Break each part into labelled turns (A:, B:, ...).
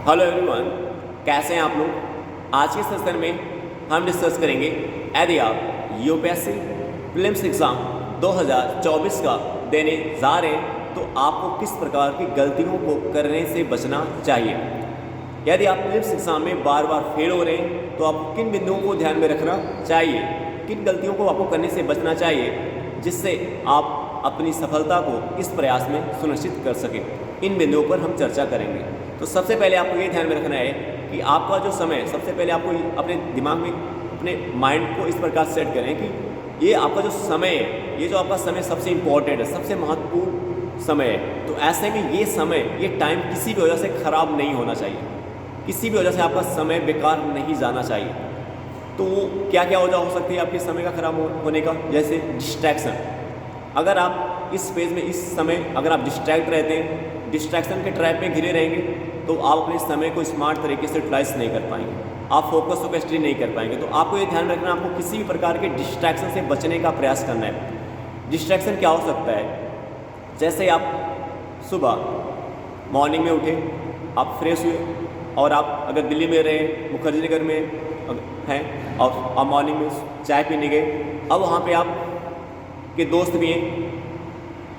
A: Hello everyone, कैसे हैं आप लोग। आज के सेशन में हम डिस्कस करेंगे यदि आप यूपीएससी प्रीलिम्स एग्ज़ाम 2024 का देने जा रहे हैं तो आपको किस प्रकार की गलतियों को करने से बचना चाहिए। यदि आप प्रीलिम्स एग्ज़ाम में बार बार फेल हो रहे हैं तो आपको किन बिंदुओं को ध्यान में रखना चाहिए, किन गलतियों को आपको करने से बचना चाहिए जिससे आप अपनी सफलता को इस प्रयास में सुनिश्चित कर सकें। इन बिंदुओं पर हम चर्चा करेंगे। तो सबसे पहले आपको ये ध्यान में रखना है कि आपका जो समय, सबसे पहले आपको अपने दिमाग में, अपने माइंड को इस प्रकार सेट करें कि ये आपका जो समय है, ये जो आपका समय सबसे इम्पॉर्टेंट है, सबसे महत्वपूर्ण समय है। तो ऐसे में ये समय, ये टाइम किसी भी वजह से ख़राब नहीं होना चाहिए, किसी भी वजह से आपका समय बेकार नहीं जाना चाहिए। तो क्या क्या वजह हो सकती है आपके समय का खराब होने का, जैसे डिस्ट्रैक्शन। अगर आप इस फेज़ में, इस समय अगर आप डिस्ट्रैक्ट रहते हैं, डिस्ट्रैक्शन के ट्रैप में घिरे रहेंगे तो आप अपने समय को स्मार्ट तरीके से यूटिलाइज नहीं कर पाएंगे, आप फोकस होकर स्टडी नहीं कर पाएंगे। तो आपको ये ध्यान रखना, आपको किसी भी प्रकार के डिस्ट्रैक्शन से बचने का प्रयास करना है। डिस्ट्रैक्शन क्या हो सकता है, जैसे आप सुबह मॉर्निंग में उठे, आप फ्रेश हुए और आप अगर दिल्ली में रहे, मुखर्जी नगर में हैं और आप मॉर्निंग में चाय पीने गए, अब वहाँ पे आप के दोस्त भी हैं,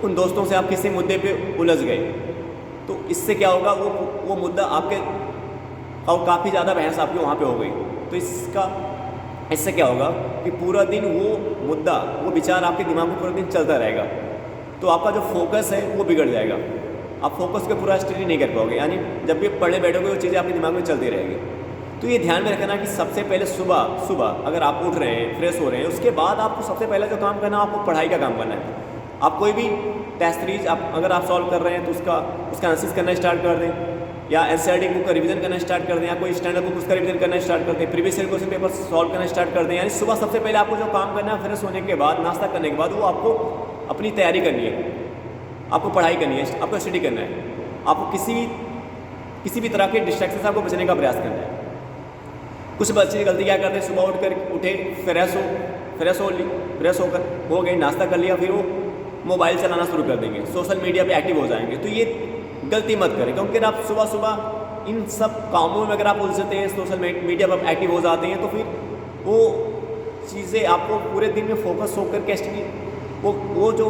A: उन दोस्तों से आप किसी मुद्दे पे उलझ गए तो इससे क्या होगा, वो मुद्दा आपके और काफ़ी ज़्यादा बहस आपकी वहाँ पे हो गई। तो इससे क्या होगा कि पूरा दिन वो मुद्दा, वो विचार आपके दिमाग में पूरा दिन चलता रहेगा, तो आपका जो फोकस है वो बिगड़ जाएगा। आप फोकस पे पूरा स्टडी नहीं कर पाओगे, यानी जब भी पढ़ने बैठोगे वो चीज़ें आपके दिमाग में चलती रहेगी। तो ये ध्यान में रखना कि सबसे पहले सुबह अगर आप उठ रहे हैं, फ्रेश हो रहे हैं, उसके बाद आपको सबसे पहले जो काम करना है, आपको पढ़ाई का काम करना है। आप कोई भी टेस्ट सीरीज अगर आप सॉल्व कर रहे हैं तो उसका एनालिसिस करना स्टार्ट कर दें, या एनसीईआरटी बुक का रिवीजन करना स्टार्ट कर दें, या कोई स्टैंडर्ड बुक उसका रिवीजन करना स्टार्ट कर दें, previous year question paper solve करना स्टार्ट कर दें। यानी सुबह सबसे पहले आपको जो काम करना है, फ्रेश होने के बाद, नाश्ता करने के बाद, वो आपको अपनी तैयारी करनी है, आपको पढ़ाई करनी है, आपको स्टडी करना है। आपको किसी भी तरह के डिस्ट्रैक्शन से आपको बचने का प्रयास करना है। कुछ बच्चे गलती क्या करते हैं, सुबह उठे, फ्रेश होकर हो गए, नाश्ता कर लिया, फिर वो मोबाइल चलाना शुरू कर देंगे, सोशल मीडिया पे एक्टिव हो जाएंगे। तो ये गलती मत करें, क्योंकि अगर आप सुबह इन सब कामों में अगर आप उलझते हैं, सोशल मीडिया पर एक्टिव हो जाते हैं, तो फिर वो चीज़ें आपको पूरे दिन में फोकस होकर के स्टडी, वो जो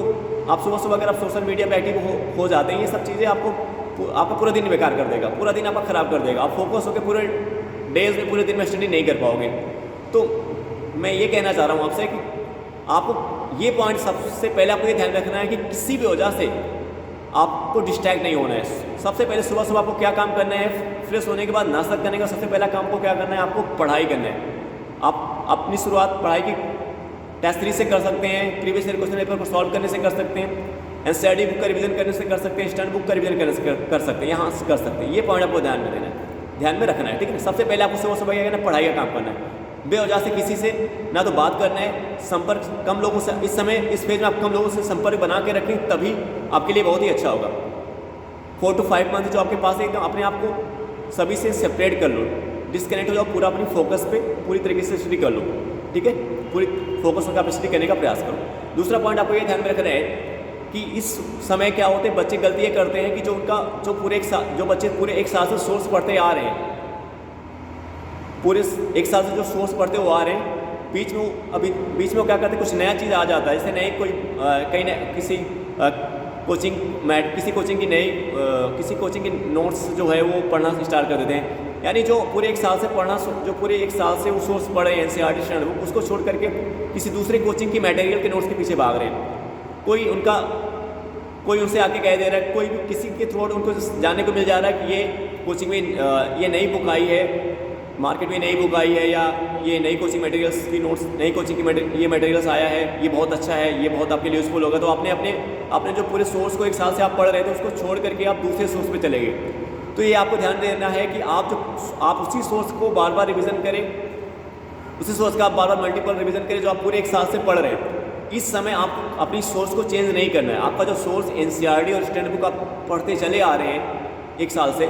A: आप सुबह अगर आप सोशल मीडिया पर एक्टिव हो जाते हैं, ये सब चीज़ें आपका पूरा दिन बेकार कर देगा, पूरा दिन आपका ख़राब कर देगा। आप फोकस होकर पूरे डेज में, पूरे दिन में स्टडी नहीं कर पाओगे। तो मैं ये कहना चाह रहा हूँ आपसे कि आपको ये पॉइंट सबसे पहले आपको ये ध्यान रखना है कि किसी भी वजह से आपको डिस्ट्रैक्ट नहीं होना है। सबसे पहले सुबह आपको क्या काम करना है, फ्रेश होने के बाद नाश्ता करने का सबसे पहला काम को क्या करना है, आपको पढ़ाई करना है। आप अपनी शुरुआत पढ़ाई की टेस्ट सीरीज से कर सकते हैं, प्रीवियस ईयर क्वेश्चन पेपर को सॉल्व करने से कर सकते हैं, एनसीईआरटी बुक का रिवीजन करने से कर सकते हैं, स्टैंडर्ड बुक का रिवीजन करने से कर सकते हैं, यहाँ से कर सकते हैं। ये पॉइंट आपको ध्यान में देना है, ध्यान में रखना है, ठीक है। सबसे पहले आपको सुबह क्या करना है, पढ़ाई का काम करना है। बेवजह से किसी से ना तो बात करना है, संपर्क कम लोगों से, इस समय इस फेज में आप कम लोगों से संपर्क बना के रखें, तभी आपके लिए बहुत ही अच्छा होगा। 4 to 5 मंथ जो आपके पास है, एकदम अपने आप को सभी से सेपरेट कर लो, डिस्कनेक्ट हो जाओ, पूरा अपनी फोकस पे पूरी तरीके से स्टडी कर लो, ठीक है। पूरी फोकस होकर आप स्टडी करने का प्रयास करो। दूसरा पॉइंट आपको ये ध्यान में रखना है कि इस समय क्या होते हैं, बच्चे गलती ये करते हैं कि जो बच्चे पूरे एक साल से सोर्स पढ़ते आ रहे हैं, पूरे एक साल से जो सोर्स पढ़ते वो आ रहे हैं, बीच में वो क्या करते हैं, कुछ नया चीज़ आ जाता है, जैसे नई कोई किसी कोचिंग की नोट्स जो है वो पढ़ना स्टार्ट कर देते हैं। यानी जो पूरे एक साल से वो सोर्स पढ़ रहे हैं, एनसीईआरटी स्टैंडर्ड बुक, उसको छोड़ करके किसी दूसरे कोचिंग की मटेरियल के नोट्स के पीछे भाग रहे हैं। कोई उनसे आके कह दे रहा है, कोई भी किसी के थ्रू उनको जानने को मिल जा रहा है कि ये कोचिंग में ये नई बुक आई है, मार्केट में नई बुक आई है, या ये नई कोचिंग मटेरियल्स की नोट्स, नई कोचिंग की ये मटेरियल्स आया है, ये बहुत अच्छा है, ये बहुत आपके लिए यूज़फुल होगा। तो अपने जो पूरे सोर्स को एक साल से आप पढ़ रहे थे, उसको छोड़ करके आप दूसरे सोर्स पे चले गए। तो ये आपको ध्यान देना है कि आप उसी सोर्स को बार बार रिविज़न करें, उसी सोर्स का आप बार बार मल्टीपल रिविज़न करें जो आप पूरे एक साल से पढ़ रहे हैं। इस समय आप अपनी सोर्स को चेंज नहीं करना है। आपका जो सोर्स एनसीईआरटी और स्टैंडर्ड बुक आप पढ़ते चले आ रहे हैं एक साल से,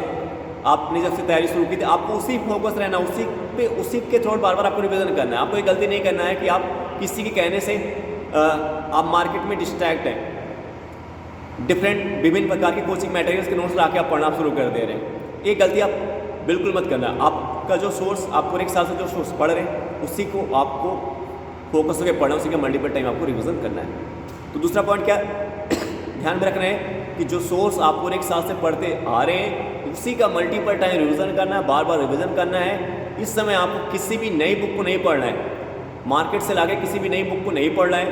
A: आपने जब से तैयारी शुरू की थी, आपको उसी फोकस रहना, उसी के थ्रू बार बार आपको रिविजन करना है। आपको ये गलती नहीं करना है कि आप किसी के कहने से आप मार्केट में डिस्ट्रैक्ट हैं, विभिन्न प्रकार की कोचिंग मटेरियल्स के नोट्स ला के आप पढ़ना शुरू कर दे रहे हैं। ये गलती आप बिल्कुल मत करना। आपका जो सोर्स, आप पूरे एक साल से जो सोर्स पढ़ रहे हैं उसी को आपको फोकस करके पढ़ना, उसी का मल्टीपल टाइम आपको रिवीजन करना है। तो दूसरा पॉइंट क्या ध्यान में रखना है कि जो सोर्स आप पूरे एक साल से पढ़ते आ रहे हैं उसी का मल्टीपल टाइम रिवीजन करना है, बार बार रिवीजन करना है। इस समय आपको किसी भी नई बुक को नहीं पढ़ना है, मार्केट से लाके किसी भी नई बुक को नहीं पढ़ना है,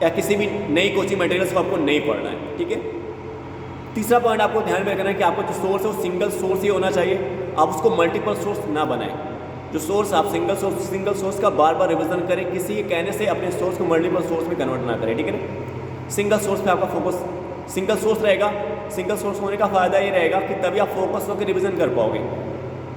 A: या किसी भी नई कोचिंग मटेरियल्स को आपको नहीं पढ़ना है, ठीक है। तीसरा पॉइंट आपको ध्यान में रखना है कि आपका जो सोर्स है वो सिंगल सोर्स ही होना चाहिए, आप उसको मल्टीपल सोर्स ना बनाएं। जो सोर्स आप सिंगल सोर्स का बार बार रिवीजन करें, किसी के कहने से अपने सोर्स को मल्टीपल सोर्स में कन्वर्ट ना करें, ठीक है ना। सिंगल सोर्स पे आपका फोकस सिंगल सोर्स रहेगा। सिंगल सोर्स होने का फ़ायदा ये रहेगा कि तभी आप फोकस होकर रिवीजन कर पाओगे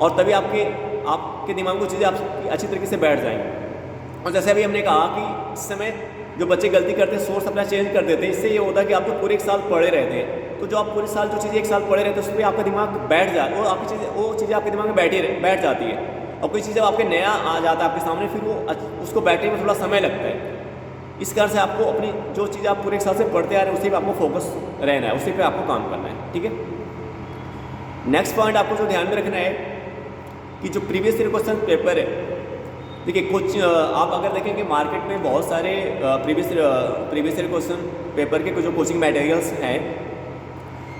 A: और तभी आपके दिमाग में चीज़ें आप अच्छी तरीके से बैठ जाएंगी। और जैसे अभी हमने कहा कि इस समय जो बच्चे गलती करते हैं सोर्स अपना चेंज कर देते हैं, इससे ये होता है कि आप तो पूरे एक साल पढ़े रहते हैं, तो जो आप पूरे साल जो चीज़ें एक साल पढ़े रहते हैं उस पर आपका दिमाग बैठ जाए, वो चीज़ें आपके दिमाग में बैठ जाती है। और कोई चीज़ आपके नया आ जाता है आपके सामने, फिर वो उसको बैठने में थोड़ा समय लगता है। इस कारण से आपको अपनी जो चीज़ आप पूरे एक साल से पढ़ते आ रहे हैं उसी पे आपको फोकस रहना है, उसी पे आपको काम करना है, ठीक है। नेक्स्ट पॉइंट आपको जो ध्यान में रखना है कि जो प्रीवियस ईयर क्वेश्चन पेपर है, देखिए कुछ आप अगर देखेंगे मार्केट में बहुत सारे प्रीवियस ईयर क्वेश्चन पेपर के कुछ जो कोचिंग मटेरियल्स हैं,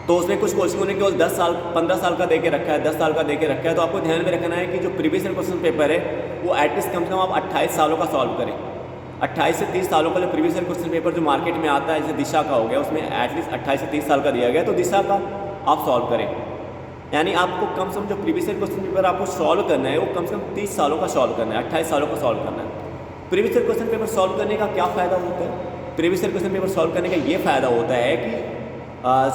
A: तो उसमें कुछ कोचिंगों ने केवल 10 साल 15 साल का दे के रखा है, 10 साल का दे के रखा है। तो आपको ध्यान में रखना है कि जो प्रीवियस ईयर क्वेश्चन पेपर है वो एटलीस्ट कम से कम आप 28 सालों का सॉल्व करें। 28 से 30 सालों का जो प्रीवियस ईयर क्वेश्चन पेपर जो मार्केट में आता है, जैसे दिशा का हो गया, उसमें एटलीस्ट 28 से 30 साल का दिया गया, तो दिशा का आप सॉल्व करें। यानी आपको कम से कम जो प्रीवियस ईयर क्वेश्चन पेपर आपको सॉल्व करना है वो कम से कम 30 सालों का सॉल्व करना है, 28 सालों का सॉल्व करना है। Previous year question paper solve करने का क्या फ़ायदा होता है? Previous year question paper solve करने का ये फ़ायदा होता है कि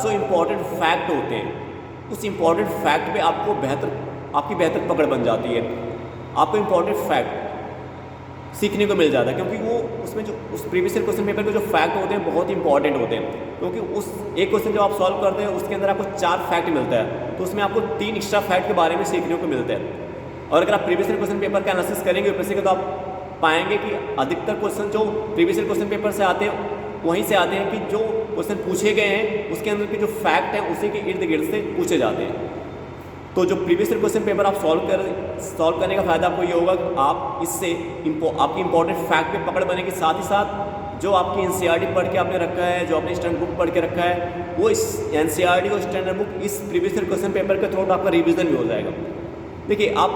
A: जो इम्पॉर्टेंट फैक्ट होते हैं उस इम्पॉर्टेंट फैक्ट पे आपकी बेहतर पकड़ बन जाती है। आपको इम्पॉर्टेंट फैक्ट सीखने को मिल जाता है, क्योंकि वो उसमें जो उस प्रीवियस ईयर क्वेश्चन पेपर के जो फैक्ट होते हैं बहुत इंपॉर्टेंट होते हैं। क्योंकि उस एक क्वेश्चन जब आप सॉल्व करते हैं उसके अंदर आपको 4 फैक्ट मिलता है, तो उसमें आपको 3 एक्स्ट्रा फैक्ट के बारे में सीखने को मिलता है। और अगर आप प्रीवियस ईयर क्वेश्चन पेपर का एनालिसिस करेंगे ऊपर से, तो आप पाएंगे कि अधिकतर क्वेश्चन जो प्रीवियस ईयर क्वेश्चन पेपर से आते हैं वहीं से आते हैं कि जो क्वेश्चन पूछे गए हैं उसके अंदर के जो फैक्ट हैं उसी के इर्द गिर्द से पूछे जाते हैं। तो जो प्रीवियस ईयर क्वेश्चन पेपर आप सॉल्व करने का फ़ायदा आपको ये होगा कि आप इससे आपकी इंपॉर्टेंट फैक्ट पे पकड़ बनेगी, साथ ही साथ जो आपकी एनसीईआरटी पढ़ के आपने रखा है, जो आपने स्टैंडर्ड बुक पढ़ के रखा है, वो इस एनसीईआरटी और स्टैंडर्ड बुक इस प्रीवियस ईयर क्वेश्चन पेपर के थ्रू आपका रिवीजन भी हो जाएगा। देखिए आप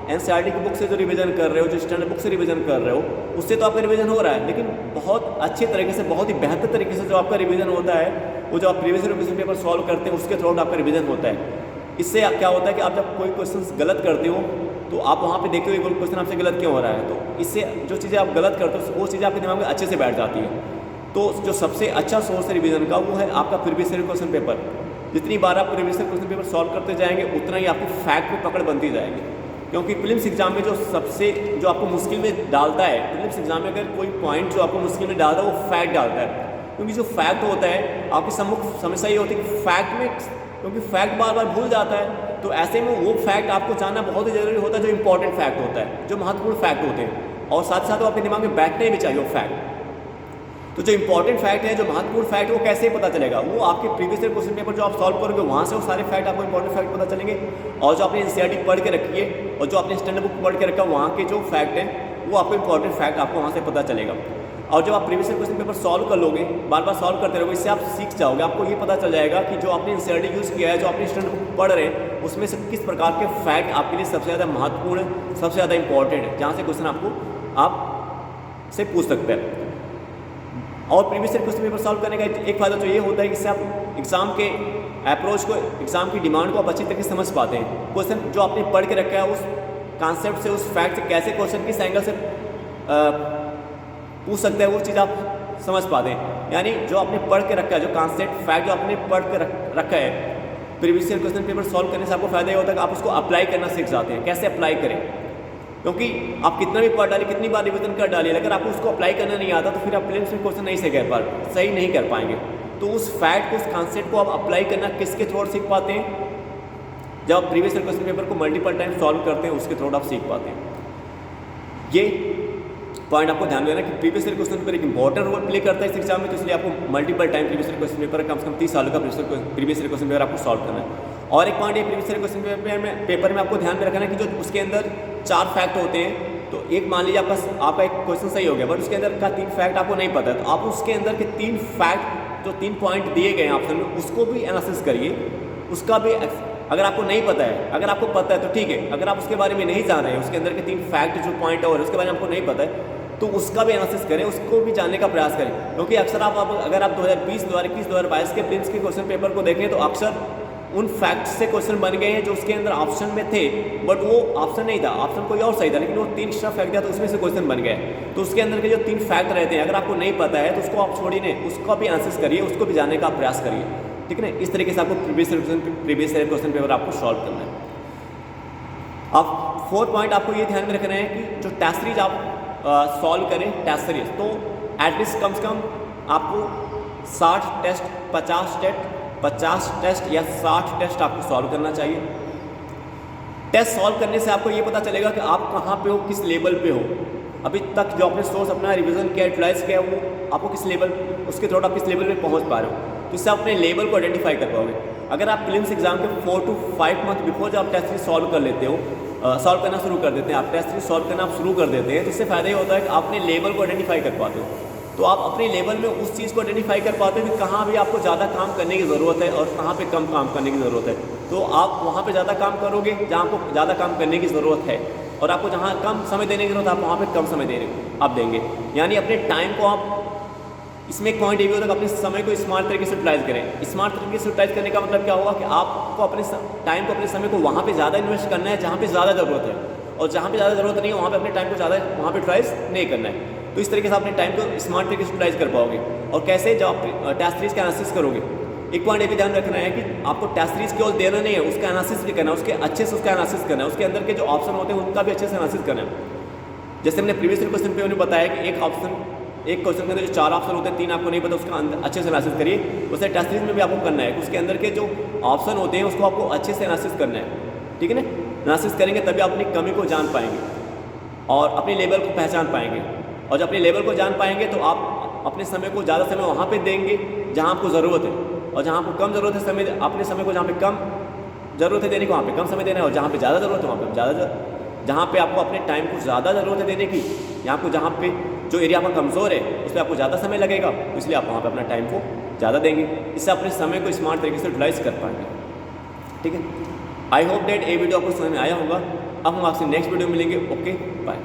A: एनसीईआरटी की बुक से जो रिवीजन कर रहे हो, जो स्टैंडर्ड बुक से रिवीजन कर रहे हो, उससे तो आपका रिवीजन हो रहा है, लेकिन बहुत अच्छे तरीके से, बहुत ही बेहतर तरीके से जो आपका रिवीजन होता है वो जो आप previous year question paper solve करते हैं उसके थ्रू आपका रिवीजन होता है। इससे क्या होता है कि आप जब कोई क्वेश्चन गलत करते हो तो आप वहाँ पे देखते हो कोई क्वेश्चन आपसे गलत क्यों हो रहा है, तो इससे जो चीज़ें आप गलत करते हो वो चीज़ें आपके दिमाग में अच्छे से बैठ जाती है। तो जो सबसे अच्छा सोर्स है रिवीजन का वो है आपका प्रीवियस ईयर क्वेश्चन पेपर। जितनी बार आप previous year question paper solve करते जाएंगे उतना ही आपकी फैक्ट में पकड़ बनती जाएगी। क्योंकि प्रीलिम्स एग्जाम में जो आपको मुश्किल में डालता है, प्रीलिम्स एग्जाम में अगर कोई पॉइंट जो आपको मुश्किल में डालता है वो फैक्ट डालता है। क्योंकि जो फैक्ट होता है आपकी समस्या ये होती है कि फैक्ट में, क्योंकि फैक्ट बार बार भूल जाता है, तो ऐसे में वो फैक्ट आपको जानना बहुत ही ज़रूरी होता है जो इंपॉर्टेंट फैक्ट होता है, जो महत्वपूर्ण फैक्ट होते हैं, और साथ साथ वो आपके दिमाग में बैठने भी चाहिए वो फैक्ट। तो जो इंपॉर्टेंट फैक्ट है, जो महत्वपूर्ण फैक्ट, वो कैसे पता चलेगा? वो आपके प्रीवियस ईयर क्वेश्चन पेपर जो आप सॉल्व करोगे वहाँ से वो सारे फैक्ट आपको इंपॉर्टेंट फैक्ट पता चलेंगे, और जो आपने एनसीईआरटी पढ़ के रखी है और जो आपने स्टैंडर्ड बुक पढ़ के रखा है वहाँ के जो फैक्ट हैं वो आपको इंपॉर्टेंट फैक्ट आपको वहाँ से पता चलेगा। और जब आप previous year question paper solve कर लोगे, बार बार सॉल्व करते रहोगे, इससे आप सीख जाओगे। आपको ये पता चल जाएगा कि जो आपने एनसीईआरटी यूज़ किया है, जो आपने स्टैंडर्ड बुक पढ़ रहे हैं, उसमें से किस प्रकार के फैक्ट आपके लिए सबसे ज़्यादा महत्वपूर्ण है, सबसे ज़्यादा इंपॉर्टेंट है, जहाँ से क्वेश्चन आप से पूछ सकते हैं। और previous year question paper solve करने का एक फ़ायदा तो ये होता है कि इससे आप एग्ज़ाम के अप्रोच को, एग्ज़ाम की डिमांड को आप अच्छी तरीके से समझ पाते हैं। क्वेश्चन जो आपने पढ़ के रखा है उस कॉन्सेप्ट से, उस फैक्ट से कैसे क्वेश्चन किस एंगल से पूछ सकते हैं वो चीज़ आप समझ पाते हैं। यानी जो आपने पढ़ के रखा है, जो कॉन्सेप्ट फैक्ट जो आपने पढ़ के रखा है, previous year question paper solve करने से आपको फ़ायदा ये होता है कि आप उसको अप्लाई करना सीख जाते हैं, कैसे अप्लाई करें। क्योंकि आप कितना भी पढ़ डालिए, कितनी बार रिवीजन कर डालिए, अगर आपको उसको अप्लाई करना नहीं आता तो फिर आप प्रीलिम्स में क्वेश्चन नहीं सही नहीं कर पाएंगे। तो उस फैक्ट को, उस कॉन्सेप्ट को आप अप्लाई करना किसके थ्रू सीख पाते हैं? जब आप प्रीवियस ईयर क्वेश्चन पेपर को मल्टीपल टाइम सॉल्व करते हैं उसके थ्रू आप सीख पाते हैं। ये पॉइंट आपको ध्यान देना कि प्रीवियस ईयर क्वेश्चन पेपर एक इंपॉर्टेंट रोल प्ले करता है इस एग्जाम में, तो इसलिए आपको multiple time previous year question paper कम से कम 30 सालों का प्रीवियस ईयर क्वेश्चन पेपर आपको सॉल्व करना है। और एक पॉइंट ये प्रीवियस ईयर क्वेश्चन पेपर में आपको ध्यान में रखना है कि जो उसके अंदर 4 फैक्ट होते हैं, तो एक मान लीजिए आपका एक क्वेश्चन सही हो गया बट उसके अंदर का 3 फैक्ट आपको नहीं पता है, तो आप उसके अंदर के 3 फैक्ट जो 3 पॉइंट दिए गए हैं ऑप्शन में उसको भी एनालिसिस करिए। उसका भी अगर आपको नहीं पता है, अगर आपको पता है तो ठीक है, अगर आप उसके बारे में नहीं जान रहे हैं, उसके अंदर के 3 फैक्ट जो पॉइंट और उसके बारे में आपको नहीं पता है, तो उसका भी एनालिसिस करें, उसको भी जानने का प्रयास करें। क्योंकि अक्सर अगर आप 2020, 2021, 2022 के प्रीलिम्स के क्वेश्चन पेपर को देखें तो अक्सर उन फैक्ट्स से क्वेश्चन बन गए हैं जो उसके अंदर ऑप्शन में थे, बट वो ऑप्शन नहीं था, ऑप्शन कोई और सही था, लेकिन वो 3 एक्स्ट्रा फैक्ट दिया तो उसमें से क्वेश्चन बन गया। तो उसके अंदर के जो 3 फैक्ट रहते हैं, अगर आपको नहीं पता है तो उसको आप छोड़िए नहीं, उसका भी एनालिसिस करिए, उसको भी जानने का प्रयास करिए, ठीक है ना। इस तरीके से आपको प्रीवियस ईयर क्वेश्चन पेपर आपको सॉल्व करना है। अब 4 पॉइंट आपको ये ध्यान में रखना है कि जो टेस्ट सीरीज आप सॉल्व करें, टेस्ट सीरीज तो एटलीस्ट कम से कम आपको 60 टेस्ट, 50 टेस्ट या 60 टेस्ट आपको सॉल्व करना चाहिए। टेस्ट सॉल्व करने से आपको ये पता चलेगा कि आप कहाँ पे हो, किस लेवल पे हो। अभी तक जो आपने सोर्स अपना रिवीजन किया, यूटिलाइज किया, वो आपको किस लेवल, उसके थ्रू आप किस लेवल पे पहुँच पा रहे हो, तो इससे आप अपने लेवल को आइडेंटिफाई कर पाओगे। अगर आप प्रीलिम्स एग्जाम के 4 to 5 मंथ बिफोर जब आप टेस्ट सीरीज सॉल्व कर लेते हो, सॉल्व करना शुरू कर देते हैं, आप टेस्ट सीरीज सॉल्व करना आप शुरू कर देते हैं, तो इससे फ़ायदा ये होता है कि आप अपने लेवल को आइडेंटिफाई कर पाते हो। तो आप अपने लेवल में उस चीज़ को आइडेंटिफाई कर पाते हो कि कहाँ भी आपको ज़्यादा काम करने की ज़रूरत है और कहाँ पे कम काम करने की ज़रूरत है। तो आप वहाँ पे ज़्यादा काम करोगे जहाँ आपको ज़्यादा काम करने की ज़रूरत है, और आपको जहाँ कम समय देने की ज़रूरत है आप वहाँ पे कम समय आप देंगे। यानी अपने टाइम को आप, इसमें एक पॉइंट ये भी होता है कि अपने समय को स्मार्ट तरीके से यूटिलाइज करें। स्मार्ट तरीके से यूटिलाइज करने का मतलब क्या होगा कि आपको अपने टाइम को, अपने समय को वहाँ पे ज़्यादा इन्वेस्ट करना है जहाँ पे ज़्यादा ज़रूरत है, और जहाँ पे ज़्यादा ज़रूरत नहीं है वहाँ पे अपने टाइम को ज़्यादा वहाँ पे यूटिलाइज नहीं करना है। तो इस तरीके से अपने टाइम को स्मार्ट तरीके से यूटिलाइज कर पाओगे। और कैसे, जब आप टेस्ट सीरीज का एनालिसिस करोगे, एक पॉइंट ये भी ध्यान रखना है कि आपको टेस्ट सीरीज केवल देना नहीं है, उसका एनालिसिस भी करना है, उसके अच्छे से उसका एनालिसिस करना है, उसके अंदर के जो ऑप्शन होते हैं उनका भी अच्छे से एनालिसिस करना है। जैसे हमने प्रीवियस ईयर क्वेश्चन पे बताया कि एक क्वेश्चन के अंदर जो 4 ऑप्शन होते हैं, 3 आपको नहीं पता, उसका अच्छे से एनालिसिस करिए। वैसे टेस्ट सीरीज में भी आपको करना है, उसके अंदर के जो ऑप्शन होते हैं उसको आपको अच्छे से एनालिसिस करना है, ठीक है ना। एनालिसिस करेंगे तभी आप अपनी कमी को जान पाएंगे और अपने लेवल को पहचान पाएंगे, और जब अपने लेवल को जान पाएंगे तो आप अपने समय को ज़्यादा समय वहाँ पे देंगे जहाँ आपको ज़रूरत है, और जहाँ आपको कम ज़रूरत है समय, अपने समय को जहाँ पे कम ज़रूरत है देने को वहाँ पे कम समय देना है, और जहाँ पे ज़्यादा ज़रूरत है वहाँ पे ज़्यादा, जहाँ पे आपको अपने टाइम को ज़्यादा ज़रूरत है देने की, यहाँ को जहाँ पे जो एरिया आपका कमज़ोर है उस पर आपको ज़्यादा समय लगेगा, तो इसलिए आप वहाँ पे अपना टाइम को ज़्यादा देंगे। इससे अपने समय को स्मार्ट तरीके से यूटिलाइज कर पाएंगे, ठीक है। आई होप डेट ये वीडियो आपको समझ में आया होगा। अब हम आपसे नेक्स्ट वीडियो मिलेंगे। Okay, bye.